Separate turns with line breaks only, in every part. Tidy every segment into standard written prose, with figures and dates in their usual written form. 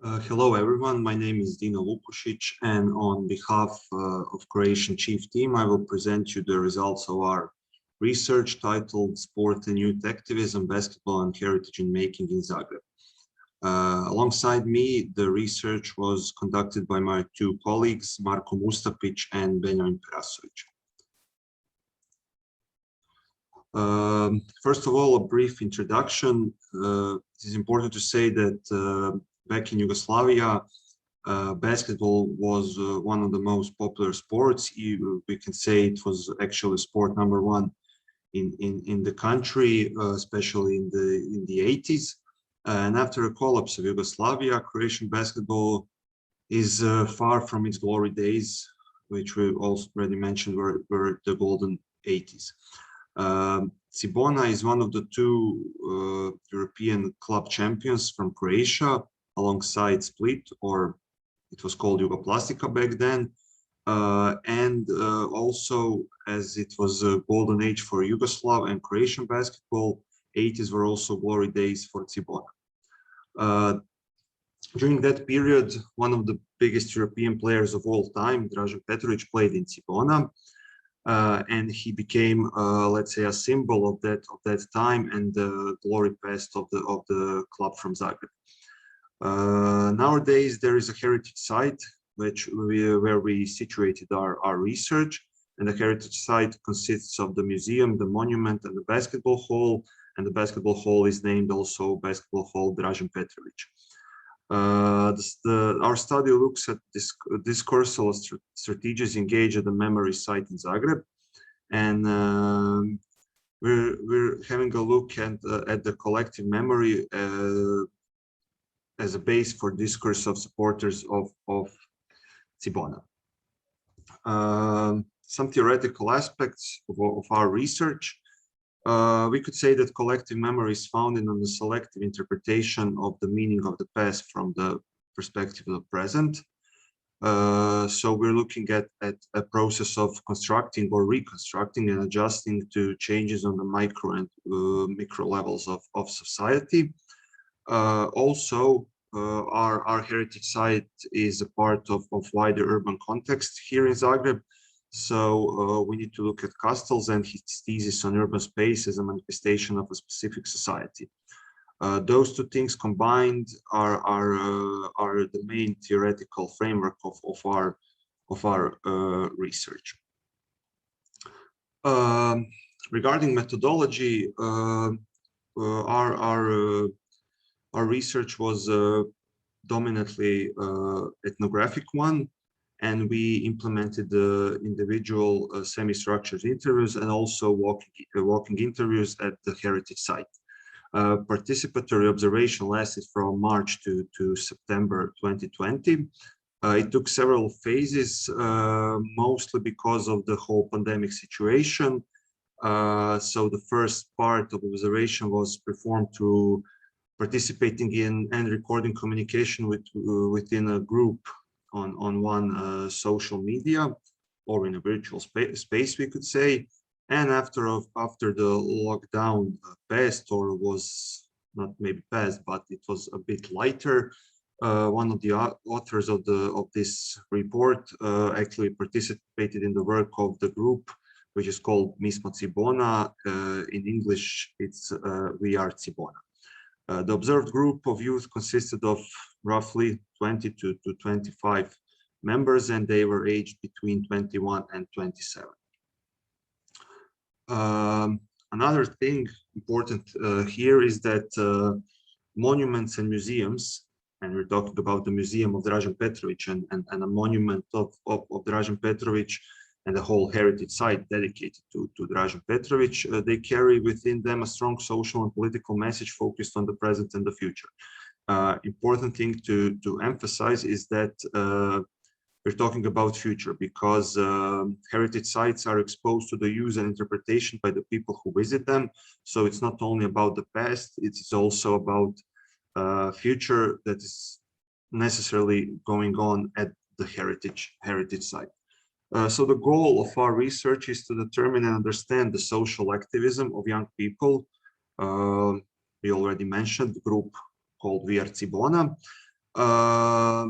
Hello everyone, my name is Dino Vukušić, and on behalf of Croatian Chief Team, I will present you the results of our research titled Sport and Youth Activism, Basketball and Heritage in Making in Zagreb. Alongside me, the research was conducted by my two colleagues, Marko Mustapić and Perasović. First of all, a brief introduction. It is important to say that back in Yugoslavia, basketball was one of the most popular sports. We can say it was actually sport number one in the country, especially in the 80s. And after a collapse of Yugoslavia, Croatian basketball is far from its glory days, which we already mentioned were the golden 80s. Cibona is one of the two European club champions from Croatia, alongside Split, or it was called Jugoplastika back then, and also, as it was a golden age for Yugoslav and Croatian basketball, 80s were also glory days for Cibona. During that period, one of the biggest European players of all time, Dražen Petrović, played in Cibona, and he became, let's say, a symbol of that time and the glory past of the club from Zagreb. Nowadays, there is a heritage site where we situated our research, and the heritage site consists of the museum, the monument, and the basketball hall. And the basketball hall is named also Basketball Hall Dražen Petrović. Our study looks at discursal strategies engaged at the memory site in Zagreb, and we're having a look at the collective memory as a base for discourse of supporters of Cibona. Some theoretical aspects of our research. We could say that collective memory is founded on the selective interpretation of the meaning of the past from the perspective of the present. So we're looking at a process of constructing or reconstructing and adjusting to changes on the micro and micro levels of society. Also, our heritage site is a part of wider urban context here in Zagreb. So we need to look at Kastel's and his thesis on urban space as a manifestation of a specific society. Those two things combined are the main theoretical framework of our research. Regarding methodology, our research was dominantly ethnographic one, and we implemented the individual semi-structured interviews and also walking interviews at the heritage site. Participatory observation lasted from March to September 2020. It took several phases, mostly because of the whole pandemic situation. So the first part of observation was performed through participating in and recording communication within a group on one social media or in a virtual space, we could say. And after the lockdown passed, or was not maybe passed, but it was a bit lighter, one of the authors of this report actually participated in the work of the group, which is called Mi smo Cibona. In English, it's We Are Cibona. The observed group of youth consisted of roughly 20 to 25 members, and they were aged between 21 and 27. Another thing important here is that monuments and museums, and we're talking about the museum of Dražen Petrović and a monument of Dražen Petrović and the whole heritage site dedicated to Dražen Petrović, they carry within them a strong social and political message focused on the present and the future. Important thing to emphasize is that we're talking about future, because heritage sites are exposed to the use and interpretation by the people who visit them. So it's not only about the past, it's also about future that is necessarily going on at the heritage site. So the goal of our research is to determine and understand the social activism of young people. We already mentioned the group called We Are Cibona. at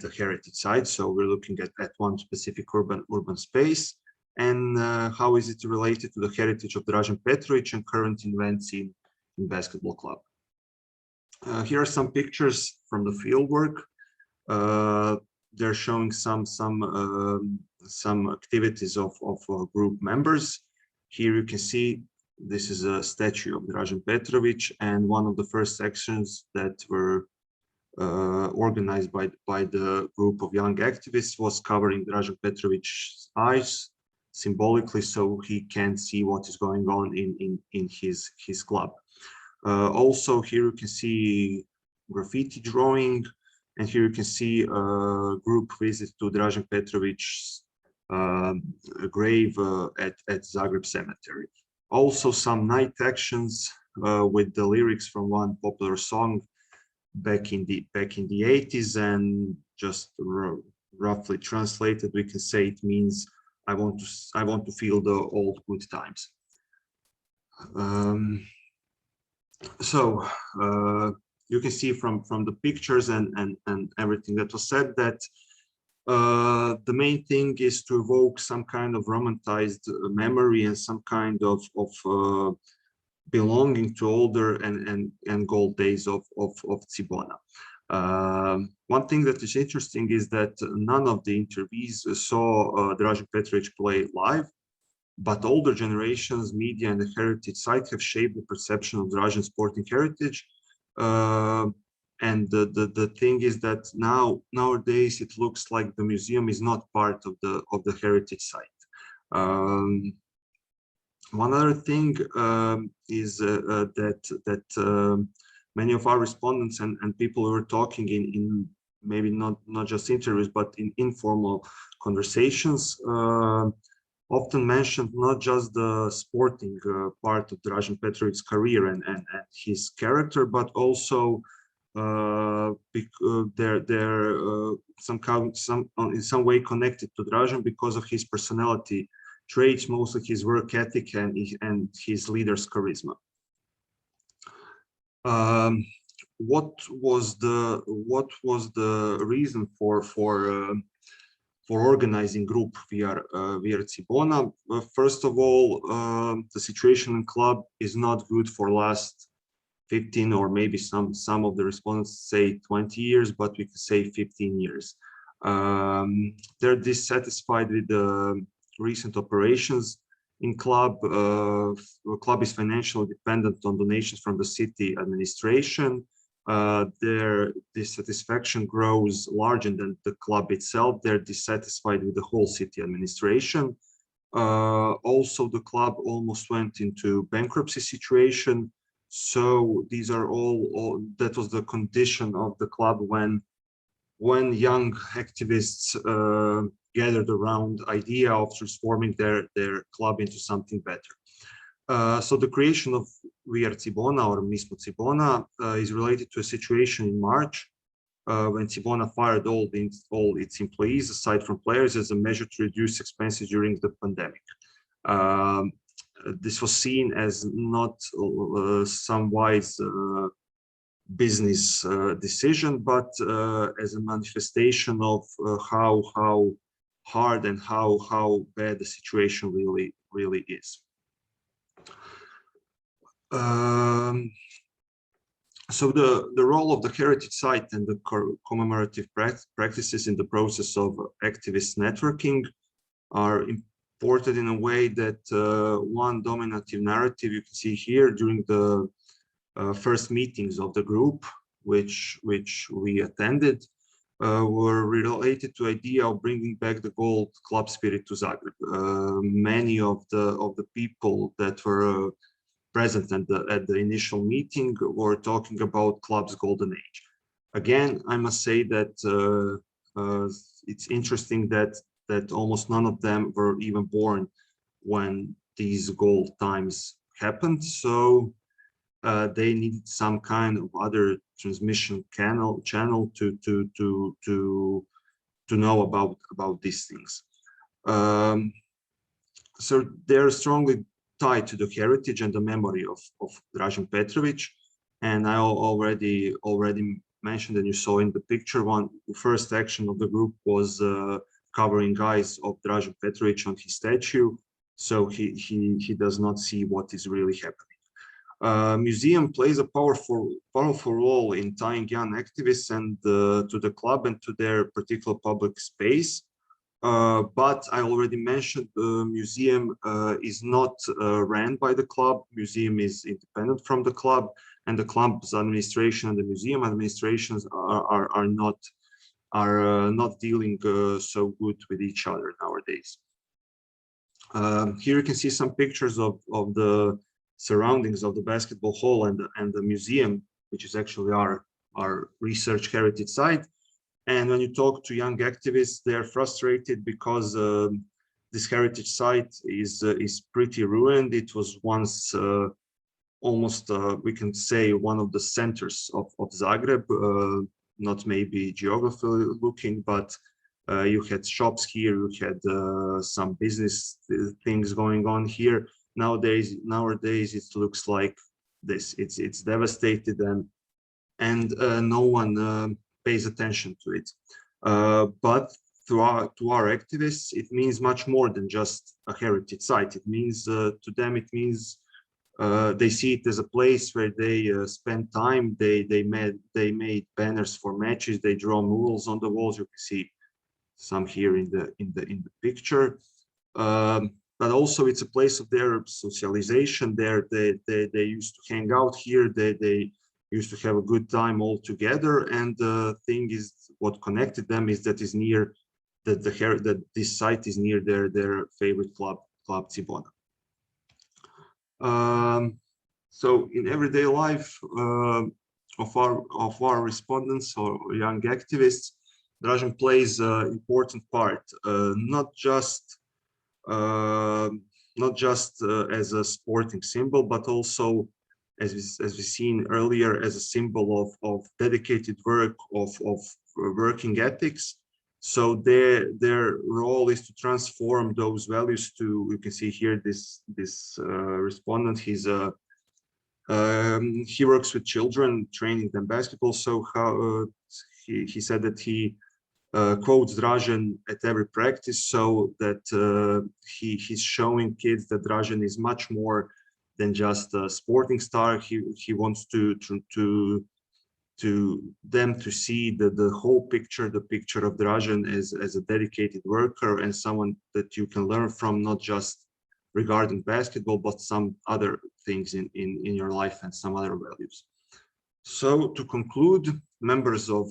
the heritage site. So we're looking at one specific urban space, and how is it related to the heritage of Dražen Petrović and current events in basketball club. Here are some pictures from the field work. They're showing some activities of group members. Here you can see this is a statue of Dražen Petrović, and one of the first actions that were organized by the group of young activists was covering Dražen Petrović's eyes symbolically, so he can see what is going on in his club. Also, here you can see graffiti drawing, and here you can see a group visit to Dražen Petrović's grave at Zagreb cemetery. Also, some night actions with the lyrics from one popular song back in the 80s, and just roughly translated, we can say it means I want to feel the old good times. So you can see from the pictures and everything that was said that the main thing is to evoke some kind of romanticized memory and some kind of belonging to older and gold days of Cibona. One thing that is interesting is that none of the interviewees saw Dražen Petrović play live, but older generations, media, and the heritage site have shaped the perception of Dražen's sporting heritage. And the thing is that nowadays it looks like the museum is not part of the heritage site. One other thing is that many of our respondents and people who were talking in maybe not just interviews but in informal conversations often mentioned not just the sporting part of Dražen Petrović's career and his character, but also they're in some way connected to Dražen because of his personality traits, mostly his work ethic and his leader's charisma. What was the reason for organizing group via Cibona? First of all, the situation in club is not good for last 15 or maybe some of the respondents say 20 years, but we could say 15 years. They're dissatisfied with the recent operations in club. Club is financially dependent on donations from the city administration. Their dissatisfaction grows larger than the club itself. They're dissatisfied with the whole city administration. Also, the club almost went into bankruptcy situation. So these are all that was the condition of the club when young activists gathered around the idea of transforming their club into something better. So the creation of We Are Cibona or Mi Smo Cibona is related to a situation in March when Cibona fired all its employees aside from players as a measure to reduce expenses during the pandemic. This was seen as not some wise business decision, but as a manifestation of how hard and how bad the situation really is. So the role of the heritage site and the commemorative practices in the process of activist networking are important in a way that one dominative narrative you can see here during the first meetings of the group, which we attended, were related to idea of bringing back the gold club spirit to Zagreb. Many of the people that were present at the initial meeting were talking about club's golden age. Again, I must say that it's interesting that almost none of them were even born when these gold times happened. So they needed some kind of other transmission channel to know about these things. So they're strongly tied to the heritage and the memory of Dražen Petrović, and I already mentioned and you saw in the picture, the first action of the group was covering eyes of Dražen Petrović on his statue, so he does not see what is really happening. Museum plays a powerful role in tying young activists and to the club and to their particular public space. But I already mentioned the museum is not ran by the club. Museum is independent from the club, and the club's administration and the museum administrations are not dealing so good with each other nowadays. Here you can see some pictures of the surroundings of the basketball hall and the museum, which is actually our research heritage site. And when you talk to young activists, they are frustrated because this heritage site is pretty ruined. It was once almost, we can say, one of the centers of Zagreb, not maybe geographically looking, but you had shops here, you had some business things going on here. Nowadays it looks like this. It's devastated and no one pays attention to it. But to our activists, it means much more than just a heritage site. It means to them, it means they see it as a place where they spend time. They made banners for matches. They draw murals on the walls. You can see some here in the picture. But also it's a place of their socialization. There they used to hang out here. They used to have a good time all together. And the thing is, what connected them is that that this site is near their favorite club Cibona. So in everyday life of our respondents or young activists, Dražen plays an important part, not just as a sporting symbol, but also, as we've seen earlier, as a symbol of dedicated work, of working ethics. So their role is to transform those values to, you can see here this respondent, he works with children, training them basketball. So he said that he quotes Dražen at every practice, so that he's showing kids that Dražen is much more than just a sporting star. He wants them to see the whole picture, the picture of Dražen as a dedicated worker and someone that you can learn from, not just regarding basketball, but some other things in your life and some other values. So to conclude, members of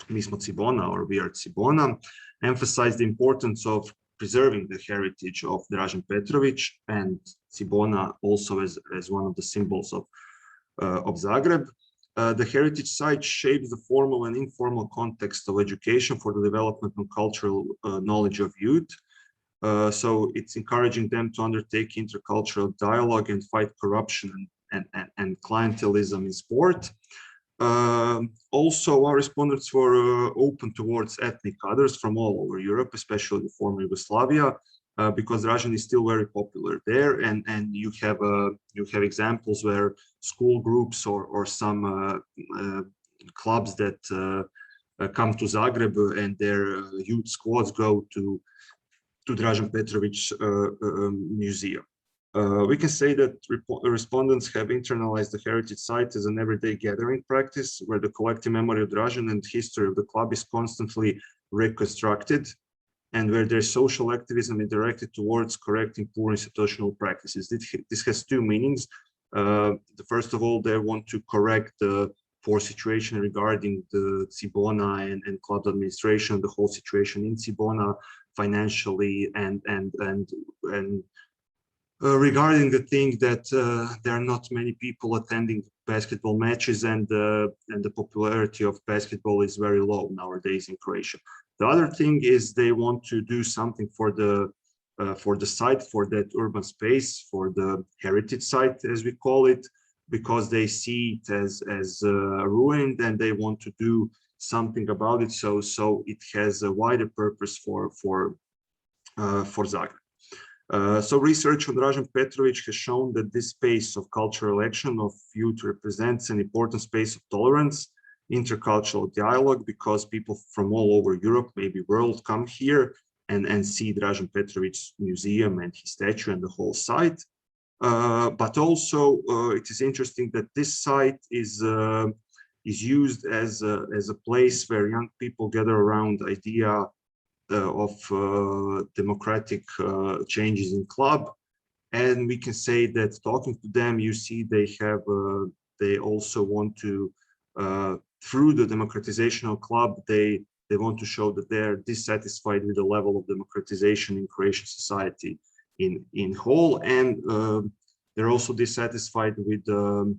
Mi smo Cibona, or We Are Cibona, emphasize the importance of preserving the heritage of Dražen Petrović and Cibona also as one of the symbols of Zagreb. The heritage site shapes the formal and informal context of education for the development of cultural knowledge of youth. So it's encouraging them to undertake intercultural dialogue and fight corruption and clientelism in sport. Also, our respondents were open towards ethnic others from all over Europe, especially the former Yugoslavia, because Dražen is still very popular there, and you have examples where school groups or some clubs that come to Zagreb and their youth squads go to Dražen Petrović museum. We can say that respondents have internalized the heritage site as an everyday gathering practice, where the collective memory of Dražen and history of the club is constantly reconstructed, and where their social activism is directed towards correcting poor institutional practices. This has two meanings. First of all, they want to correct the poor situation regarding the Cibona and club administration, the whole situation in Cibona financially, and regarding the thing that there are not many people attending basketball matches, and the popularity of basketball is very low nowadays in Croatia. The other thing is they want to do something for the site, for that urban space, for the heritage site, as we call it, because they see it as ruined, and they want to do something about it. So it has a wider purpose for Zagreb. So research on Dražen Petrović has shown that this space of cultural action of youth represents an important space of tolerance intercultural dialogue, because people from all over Europe, maybe world, come here and see Dražen Petrović's museum and his statue and the whole site. But also it is interesting that this site is used as a place where young people gather around the idea of democratic changes in club. And we can say that talking to them, you see they also want to, through the democratization of club, they want to show that they're dissatisfied with the level of democratization in Croatian society in whole, and they're also dissatisfied with the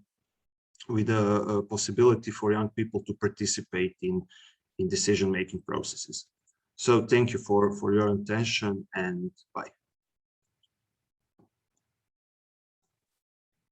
possibility for young people to participate in decision-making processes. So thank you for your attention, and bye.